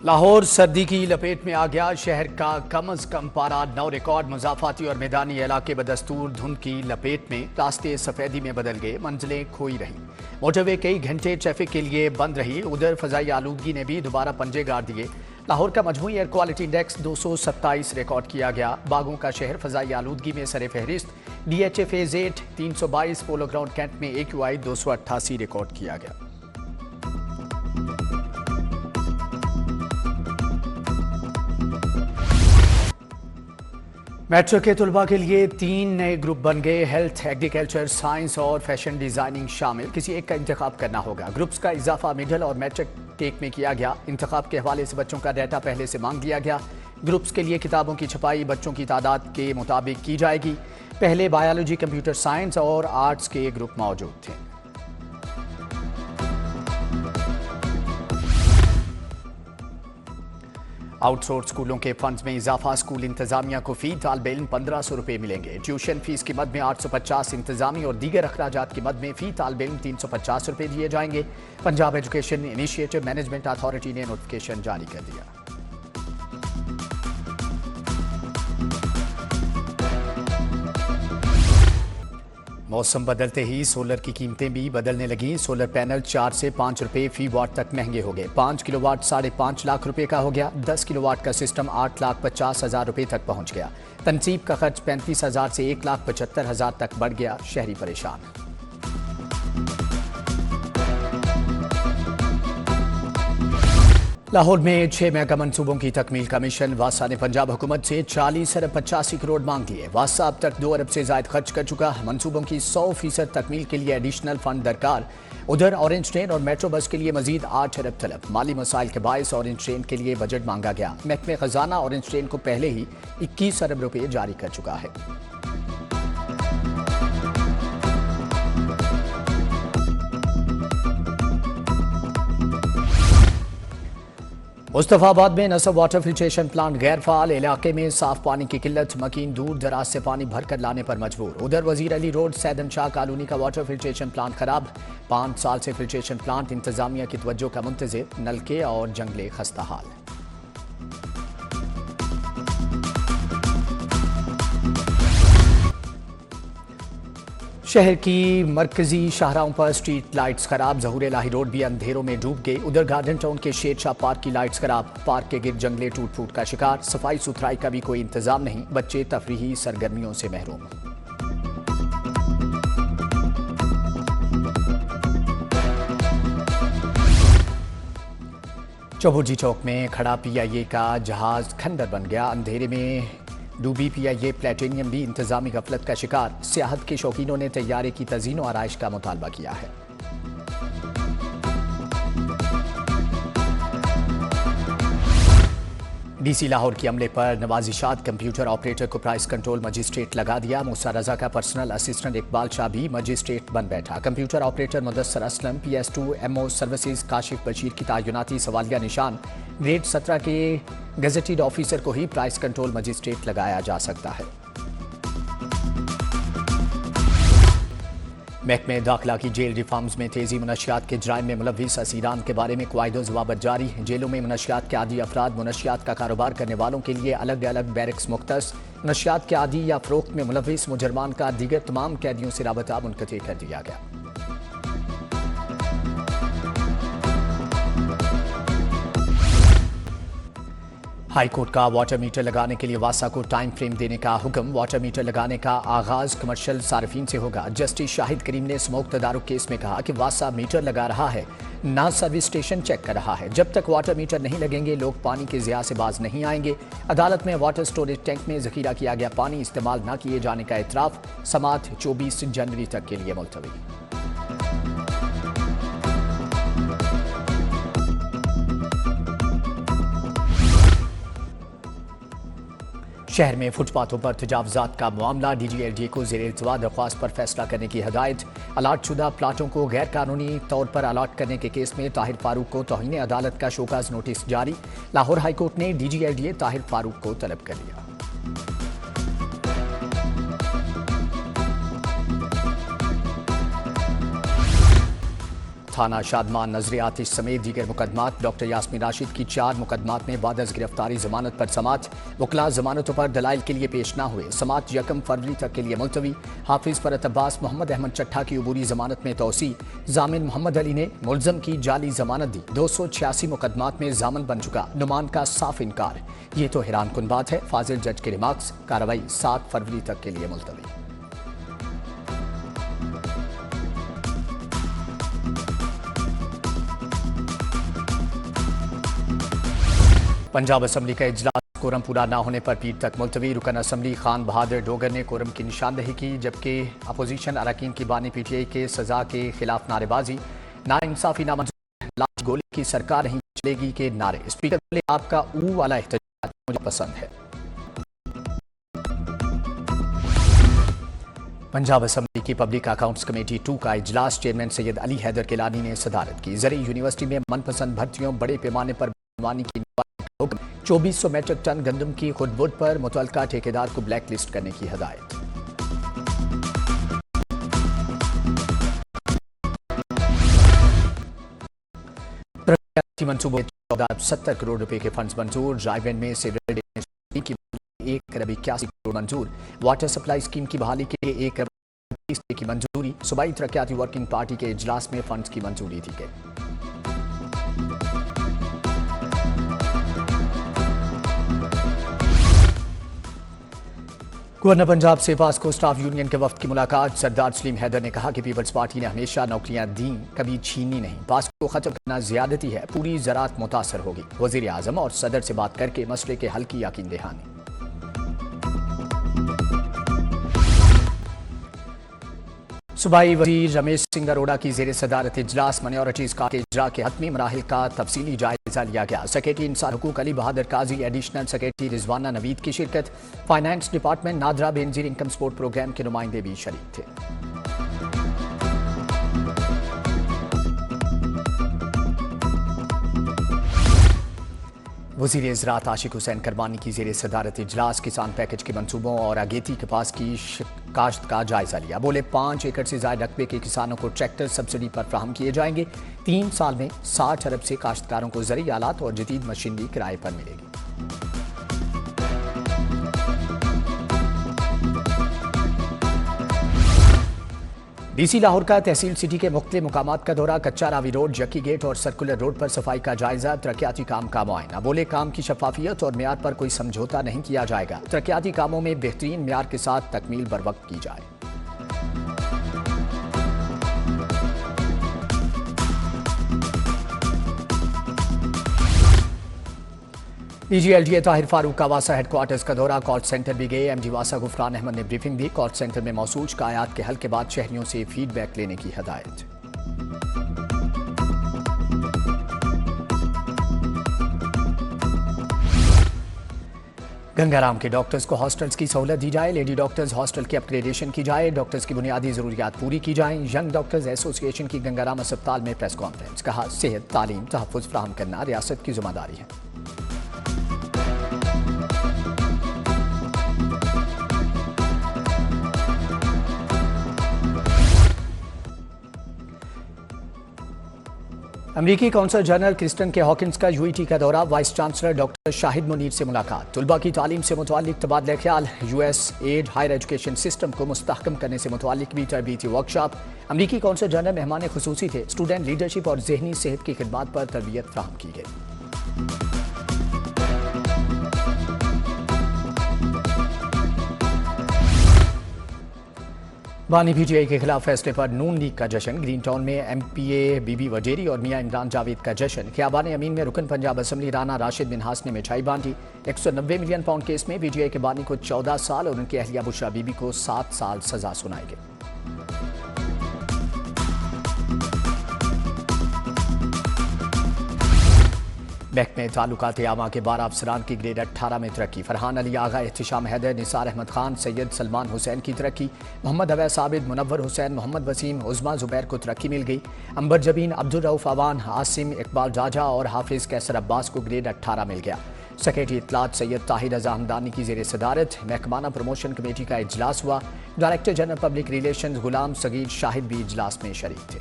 लाहौर सर्दी की लपेट में आ गया। शहर का कम से कम पारा 9 रिकॉर्ड। मुजाफाती और मैदानी इलाके बदस्तूर धुंध की लपेट में। रास्ते सफेदी में बदल गए, मंजिलें खोई रहीं। मोटरवे कई घंटे ट्रैफिक के लिए बंद रही। उधर फजाई आलूदगी ने भी दोबारा पंजे गाड़ दिए। लाहौर का मजमूई एयर क्वालिटी इंडेक्स 227 रिकॉर्ड किया गया। बागों का शहर फजाई आलूदगी में सरे फहरिस्त। DHA-8 322। पोलो ग्राउंड कैंट में AQI 288 रिकॉर्ड किया गया। मैट्रिक के तुलबा के लिए 3 नए ग्रुप बन गए। हेल्थ, एग्रीकल्चर, साइंस और फैशन डिजाइनिंग शामिल। किसी एक का इंतखाब करना होगा। ग्रुप्स का इजाफा मिडल और मैट्रिक टेक में किया गया। इंतखाब के हवाले से बच्चों का डाटा पहले से मांग लिया गया। ग्रुप्स के लिए किताबों की छपाई बच्चों की तादाद के मुताबिक की जाएगी। पहले बायोलॉजी, कंप्यूटर साइंस और आर्ट्स के ग्रुप मौजूद थे। आउटसोर्स स्कूलों के फंड्स में इजाफा। स्कूल इंतजामिया को फी तालिबे इल्म 1500 रुपये मिलेंगे। ट्यूशन फीस की मद में 850, इंतजामी और दीगर अखराजात की मद में फी तालिबे इल्म 350 रुपये दिए जाएंगे। Punjab education initiative management authority ने नोटिफिकेशन जारी कर दिया। मौसम बदलते ही सोलर की कीमतें भी बदलने लगी। सोलर पैनल 4 से 5 रुपए फी वाट तक महंगे हो गए। 5 किलोवाट 5.5 लाख रुपए का हो गया। 10 किलोवाट का सिस्टम 8,50,000 रुपए तक पहुंच गया। तनसीब का खर्च 35,000 से 1,75,000 तक बढ़ गया। शहरी परेशान। लाहौर में 6 मेगा मंसूबों की तकमील का मिशन। वासा ने पंजाब हुकूमत से 40 अरब 85 करोड़ मांग लिए। वासा अब तक 2 अरब से ज्यादा खर्च कर चुका। मंसूबों की 100% तकमील के लिए एडिशनल फंड दरकार। उधर ऑरेंज ट्रेन और मेट्रो बस के लिए मजीद 8 अरब तलब। माली मसाइल के बायस ऑरेंज ट्रेन के लिए बजट मांगा गया। महकमे खजाना ऑरेंज ट्रेन को पहले ही 21 अरब रुपये जारी कर चुका है। मुस्तफाबाद में नसब वाटर फिल्ट्रेशन प्लांट गैर फाल। इलाके में साफ पानी की किल्लत। मकीन दूर दराज से पानी भरकर लाने पर मजबूर। उधर वजीर अली रोड सैदन शाह कॉलोनी का वाटर फिल्ट्रेशन प्लांट खराब। 5 साल से फिल्ट्रेशन प्लांट इंतजामिया की तवज्जो का मुंतजिर। नलके और जंगले खस्ता हाल। शहर की मरकजी शाहराहों पर स्ट्रीट लाइट्स खराब। ज़हूर इलाही रोड भी अंधेरों में डूब गई। उधर गार्डन टाउन के शेर शाह पार्क की लाइट्स खराब। पार्क के गिर्द जंगले टूट फूट का शिकार। सफाई सुथराई का भी कोई इंतजाम नहीं। बच्चे तफरीही सरगर्मियों से महरूम। चौबुर्जी चौक में खड़ा PIA का जहाज खंडर बन गया। अंधेरे में डूबी PIA प्लेटिनियम भी इंतजामी गफलत का शिकार। सियाहत के शौकीनों ने तैयारे की तज़ीन और आराइश का मुतालबा किया है। DC लाहौर के अमले पर नवाजिशात। कंप्यूटर ऑपरेटर को प्राइस कंट्रोल मजिस्ट्रेट लगा दिया। मूसा रजा का पर्सनल असिस्टेंट इकबाल शाह भी मजिस्ट्रेट बन बैठा। Computer operator Mudassar Aslam, PS2 MO services Kashif Bashir की तैनाती सवालिया निशान। ग्रेड 17 के गजेटेड ऑफिसर को ही प्राइस कंट्रोल मजिस्ट्रेट लगाया जा सकता है। महकमे दाखिला की जेल रिफॉर्म्स में तेजी। मुनशियात के जराइम में मुलव्विस असीरान के बारे में क़वाइद ज़वाबत जारी। जेलों में मुनशियात के आदी अफराद, मुनशियात का कारोबार करने वालों के लिए अलग अलग बैरक्स मुख्तस। मुनशियात के आदी या फ़रोख्त में मुलव्विस मुजरमान का दीगर तमाम कैदियों से राबता मुनक़ती कर दिया गया। हाई कोर्ट का वाटर मीटर लगाने के लिए वासा को टाइम फ्रेम देने का हुक्म। वाटर मीटर लगाने का आगाज कमर्शियल सार्फिन से होगा। जस्टिस शाहिद करीम ने स्मोक तदारुक केस में कहा कि वासा मीटर लगा रहा है, ना सर्विस स्टेशन चेक कर रहा है। जब तक वाटर मीटर नहीं लगेंगे लोग पानी के ज़िया से बाज नहीं आएंगे। अदालत में वाटर स्टोरेज टैंक में जखीरा किया गया पानी इस्तेमाल न किए जाने का एतराफ़। समाअत 24 जनवरी तक के लिए मुलतवी। शहर में फुटपाथों पर तजावुज़ात का मामला। DGLDA को ज़ेर-ए-इल्तिवा दरख्वास्त पर फैसला करने की हदायत। अलाट शुदा प्लाटों को गैर कानूनी तौर पर अलाट करने के केस में ताहिर फारूक को तौहीन अदालत का शोकाज नोटिस जारी। लाहौर हाई कोर्ट ने DGLDA ताहिर फारूक को तलब कर लिया। थाना शादमान नजर आतिश समेत दीगर मुकदमात। डॉक्टर यास्मीन राशिद की 4 मुकदमात में बाद अज गिरफ्तारी जमानत पर समात। वकला जमानतों पर दलाइल के लिए पेश न हुए, समात 1 फरवरी तक के लिए मुलतवी। हाफिज फरत अब्बास मोहम्मद अहमद चट्ठा की अबूरी जमानत में तोसी। जामिन मोहम्मद अली ने मुलजम की जाली जमानत दी। 286 मुकदमात में जामिन बन चुका, नुमान का साफ इनकार। ये तो हैरान कुन बात है। फाजिल जज के रिमार्क्स, कार्रवाई 7 फरवरी तक के लिए मुलतवी। पंजाब असम्बली का इजलास कोरम पूरा न होने पर पीर तक मुलतवी। रुकन असम्बली खान बहादुर डोगर ने कोरम की निशानदही की, जबकि अपोजिशन अरकान की बानी PTI के सजा के खिलाफ नारेबाजी। नाइंसाफी नामंजूर, लाश गोली की सरकार नहीं चलेगी के नारे। स्पीकर बोले, आपका ऊ वाला एहतजाज मुझे पसंद है। पंजाब असम्बली की पब्लिक अकाउंट्स कमेटी 2 का इजलास चेयरमैन सैयद अली हैदर केलानी ने सदारत की। ज़री यूनिवर्सिटी में मनपसंद भर्तियों बड़े पैमाने पर बनवाने की 2400 मेट्रिक टन गंदम की खुदबुद पर मुतल्लिका ठेकेदार को ब्लैक लिस्ट करने की हदायत। प्रगति मंसूबों 1470 करोड़ रुपए के फंड्स मंजूर। जायवेंड में सीवरेज की 1 अरब 81 करोड़ मंजूर। वाटर सप्लाई स्कीम की बहाली के लिए 1 अरब 30 की मंजूरी। सूबाई तरक्याती वर्किंग पार्टी के इजलास में फंड्स की मंजूरी दी गई। गवर्नर पंजाब से पासको स्टाफ यूनियन के वफ्द की मुलाकात। सरदार सलीम हैदर ने कहा कि पीपल्स पार्टी ने हमेशा नौकरियां दी, कभी छीनी नहीं। पासको खत्म करना ज्यादती है, पूरी ज़राअत मुतासर होगी। वज़ीर आज़म और सदर से बात करके मसले के हल की यकीन दहानी। सूबाई वज़ीर रमेश सिंह अरोड़ा की ज़ेर सदारत इजलास माइनॉरिटीज़ का इजरा के हतमी मराहिल का तफसीली जायजा लिया गया। सेक्रेटरी इंसान हुकूक अली बहादुर काजी, एडिशनल सेक्रेटरी रिजवाना नवीद की शिरकत। Finance department NADRA Benazir income support programme के नुमाइंदे भी शरीक थे। वज़ीर ज़राअत आशिक हुसैन करबानी की ज़ेर सदारत इजलास किसान पैकेज के मनसूबों और अगेती कपास की काश्त का जायजा लिया। बोले, 5 एकड़ से ज़ायद रकबे के किसानों को ट्रैक्टर सब्सिडी पर फ्राहम किए जाएंगे। 3 साल में 60 अरब से काश्तकारों को ज़रूरी आलात और जदीद मशीनरी किराए पर मिलेगी। DC लाहौर का तहसील सिटी के मुख्तलिफ मुकामात का दौरा। कच्चा रावी रोड, जक्की गेट और सर्कुलर रोड पर सफाई का जायजा। तरक्याती काम का मुआयना। बोले, काम की शफाफियत और म्यार पर कोई समझौता नहीं किया जाएगा। तरक्याती कामों में बेहतरीन म्यार के साथ तकमील बर वक्त की जाए। DG LTA ताहिर फारूक का वासा हेडक्वार्टर्स का दौरा। कॉल सेंटर भी गए। MD वासा गुफरान अहमद ने ब्रीफिंग दी। कॉल सेंटर में मौसूल शिकायत के हल के बाद शहरियों से फीडबैक लेने की हदायत। गंगाराम के डॉक्टर्स को हॉस्टल्स की सहूलत दी जाए। लेडी डॉक्टर्स हॉस्टल की अपग्रेडेशन की जाए। डॉक्टर्स की बुनियादी जरूरियात पूरी की जाए। यंग डॉक्टर्स एसोसिएशन की गंगाराम अस्पताल में प्रेस कॉन्फ्रेंस। कहा, सेहत, तालीम, तहफ़्फ़ुज़ फराहम करना रियासत की जिम्मेदारी है। अमरीकी कौंसल जनरल क्रिस्टन के हॉकिंस का UET का दौरा। Vice chancellor doctor Shahid Munir से मुलाकात। तुलबा की तालीम से मुतालिक तबादला ख्याल। US aid higher education system को मुस्तहकम करने से मुतालिक भी तरबीती वर्कशॉप। अमरीकी कौंसल जनरल मेहमान खुसूसी थे। स्टूडेंट लीडरशिप और जहनी सेहत की खिदमात पर तरबियत फ्राहम की गई। बानी PTI के खिलाफ फैसले पर नून लीग का जश्न। ग्रीन टाउन में MPA बीबी वडेरी और मियां इमरान जावेद का जश्न। खियाबान अमीन में रुकन पंजाब असम्बली राना राशिद मिनहास ने मिठाई बांटी। 190 मिलियन पाउंड केस में PTI के बानी को 14 साल और उनकी अहलिया बुशरा बीबी को 7 साल सजा सुनाई गई। महकमे ताल्लुकात आमा के 12 अफसरान की ग्रेड 18 में तरक्की। फरहान अली आगा, एहतिशाम हैदर, निसार अहमद खान, सैयद सलमान हुसैन की तरक्की। मोहम्मद अवैस आबिद, मुनव्वर हुसैन, मोहम्मद वसीम, उज़मा जुबैर को तरक्की मिल गई। अंबर जबीन, अब्दुल रऊफ अवान, आसिम इकबाल राजा और हाफिज कैसर अब्बास को ग्रेड 18 मिल गया। सेक्रेटरी इत्तलात सैयद ताहिर रजा हमदानी की ज़ेर सदारत महकमाना प्रमोशन कमेटी का इजलास हुआ। डायरेक्टर जनरल पब्लिक रिलेशंस गुलाम सगीर शाहिद भी इजलास में शरीक थे।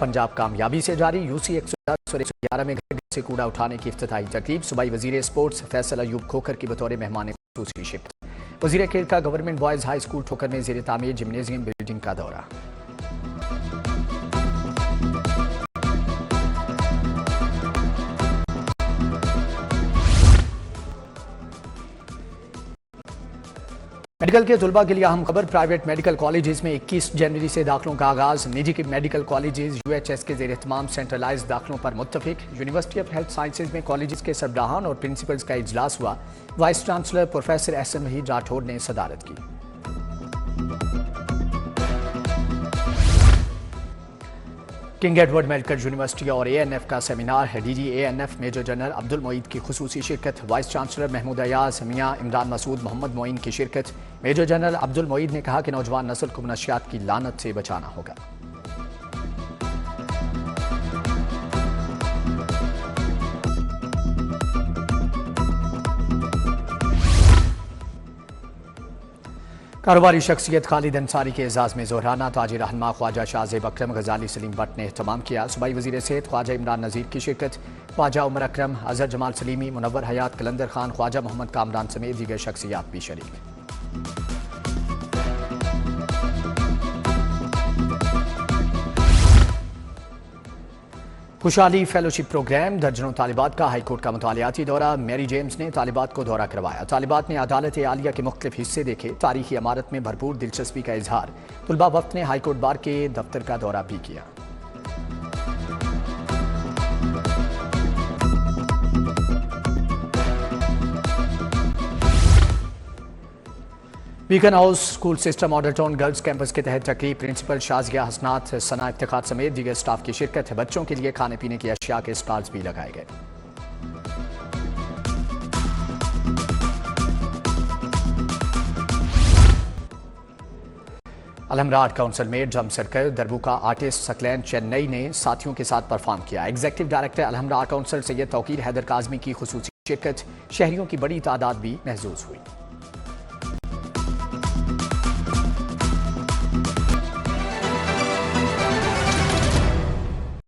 पंजाब कामयाबी से जारी। यूसी 110 और 111 में घर से कूड़ा उठाने की इफ्तिताही तकरीब। सूबाई वजीर स्पोर्ट्स फैसल अयूब खोखर की बतौर मेहमान खुसूसी शिरकत। वजीर खेल का गवर्नमेंट बॉयज हाई स्कूल ठोकर में ज़ेर तामीर जिमनेजियम बिल्डिंग का दौरा। मेडिकल के तुलबा के लिए अहम खबर। प्राइवेट मेडिकल कॉलेजेस में 21 जनवरी से दाखिलों का आगाज। निजी के मेडिकल कॉलेजेस यूएचएस के ज़ेर इत्माम सेंट्रलाइज दाखिलों पर मुत्तफिक। यूनिवर्सिटी ऑफ हेल्थ साइंसेज में कॉलेजेस के सरबराहान और प्रिंसिपल्स का इजलास हुआ। Vice chancellor professor SM Waheed Rathore ने सदारत की। किंग एडवर्ड मेडिकल यूनिवर्सिटी और एएनएफ का सेमिनार है। DG ANF major general Abdul Moeed की खुसूसी शिरकत। वाइस चांसलर महमूद अयाज, मियां इमरान मसूद, मोहम्मद मोइन की शिरकत। मेजर जनरल अब्दुल मोईद ने कहा कि नौजवान नस्ल को मनशियात की लानत से बचाना होगा। कारोबारी शख्सियत खालिद अंसारी के एजाज में जोहराना ताजिर रहनमा ख्वाजा शाहजेब अकरम गजाली सलीम भट्ट ने एहतमाम किया। सूबाई वजीर सेहत ख्वाजा इमरान नज़ीर की शिरकत। ख्वाजा उमर अकरम, अजहर जमाल सलीमी, मुनव्वर हयात, कलंदर खान, ख्वाजा मोहम्मद कामरान समेत दीगर शख्सियात भी शरीक। खुशहाली फेलोशिप प्रोग्राम। दर्जनों तालिबात का हाईकोर्ट का मुतालियाती दौरा। मैरी जेम्स ने तालिबात को दौरा करवाया। तालिबात ने अदालत आलिया के मुख्तलिफ हिस्से देखे। तारीखी इमारत में भरपूर दिलचस्पी का इजहार। तुलबा वक्त ने हाईकोर्ट बार के दफ्तर का दौरा भी किया। Beacon house school system model town girls campus के तहत तकरीब। प्रिंसिपल शाजिया हसनात, सना इफ्तिखार समेत दीगर स्टाफ की शिरकत है। बच्चों के लिए खाने पीने की अशिया के स्टॉल्स भी लगाए गए। अलहमरा आर्ट काउंसिल में ड्रम सर्कल। दरबुका आर्टिस्ट सकलैन चेन्नई ने साथियों के साथ परफॉर्म किया। Executive director Alhamra art council Syed Tauqeer Haider Kazmi की खुसूसी शिरकत। शहरियों की बड़ी तादाद भी महसूस हुई।